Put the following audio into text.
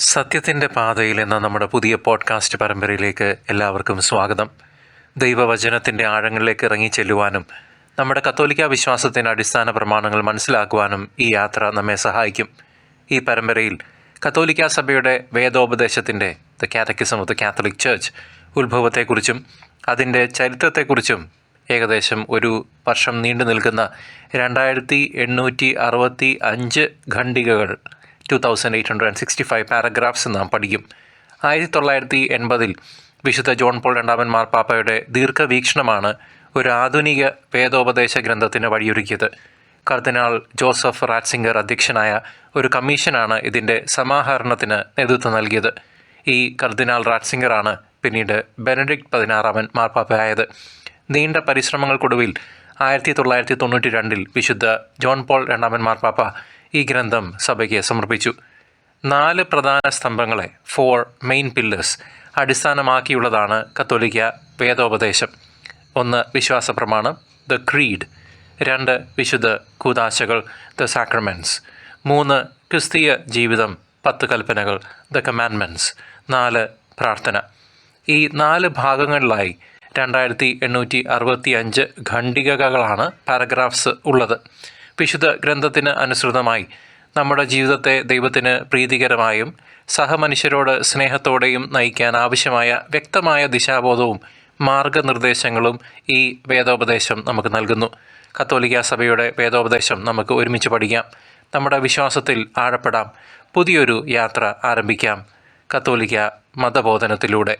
സത്യത്തിൻ്റെ പാതയിൽ എന്ന നമ്മുടെ പുതിയ പോഡ്കാസ്റ്റ് പരമ്പരയിലേക്ക് എല്ലാവർക്കും സ്വാഗതം. ദൈവവചനത്തിൻ്റെ ആഴങ്ങളിലേക്ക് ഇറങ്ങിച്ചെല്ലുവാനും നമ്മുടെ കത്തോലിക്ക വിശ്വാസത്തിൻ്റെ അടിസ്ഥാന പ്രമാണങ്ങൾ മനസ്സിലാക്കുവാനും ഈ യാത്ര നമ്മെ സഹായിക്കും. ഈ പരമ്പരയിൽ കത്തോലിക്ക സഭയുടെ വേദോപദേശത്തിൻ്റെ the catechism of the catholic church ഉത്ഭവത്തെക്കുറിച്ചും അതിൻ്റെ ചരിത്രത്തെക്കുറിച്ചും ഏകദേശം ഒരു വർഷം നീണ്ടു നിൽക്കുന്ന 2865 ഖണ്ഡികകൾ 2865 പാരഗ്രാഫ്സ് നാം പഠിക്കും. 1980 വിശുദ്ധ ജോൺ പോൾ രണ്ടാമൻ മാർപ്പാപ്പയുടെ ദീർഘവീക്ഷണമാണ് ഒരു ആധുനിക വേദോപദേശ ഗ്രന്ഥത്തിന് വഴിയൊരുക്കിയത്. കർദിനാൾ ജോസഫ് റാറ്റ്സിംഗർ അധ്യക്ഷനായ ഒരു കമ്മീഷനാണ് ഇതിൻ്റെ സമാഹരണത്തിന് നേതൃത്വം നൽകിയത്. ഈ കർദിനാൾ റാറ്റ്സിംഗറാണ് പിന്നീട് ബെനഡിക്ട് 16 മാർപ്പാപ്പയായത്. നീണ്ട പരിശ്രമങ്ങൾക്കൊടുവിൽ 1992 വിശുദ്ധ ജോൺ പോൾ രണ്ടാമൻ മാർപ്പാപ്പ ഈ ഗ്രന്ഥം സഭയ്ക്ക് സമർപ്പിച്ചു. 4 പ്രധാന സ്തംഭങ്ങളെ 4 മെയിൻ പില്ലേഴ്സ് അടിസ്ഥാനമാക്കിയുള്ളതാണ് കത്തോലിക്ക വേദോപദേശം. 1 വിശ്വാസ പ്രമാണം ദ ക്രീഡ്, 2 വിശുദ്ധ കൂദാശകൾ ദ സാക്രമെൻറ്റ്സ്, 3 ക്രിസ്തീയ ജീവിതം 10 കൽപ്പനകൾ ദ കമാൻഡ്മെൻറ്റ്സ്, 4 പ്രാർത്ഥന. ഈ 4 ഭാഗങ്ങളിലായി 2865 ഖണ്ഡികകളാണ് പാരഗ്രാഫ്സ് ഉള്ളത്. വിശുദ്ധ ഗ്രന്ഥത്തിന് അനുസൃതമായി നമ്മുടെ ജീവിതത്തെ ദൈവത്തിന് പ്രീതികരമായും സഹമനുഷ്യരോട് സ്നേഹത്തോടെയും നയിക്കാൻ ആവശ്യമായ വ്യക്തമായ ദിശാബോധവും മാർഗനിർദ്ദേശങ്ങളും ഈ വേദോപദേശം നമുക്ക് നൽകുന്നു. കത്തോലിക്ക സഭയുടെ വേദോപദേശം നമുക്ക് ഒരുമിച്ച് പഠിക്കാം, നമ്മുടെ വിശ്വാസത്തിൽ ആഴപ്പെടാം, പുതിയൊരു യാത്ര ആരംഭിക്കാം കത്തോലിക്ക മതബോധനത്തിലൂടെ.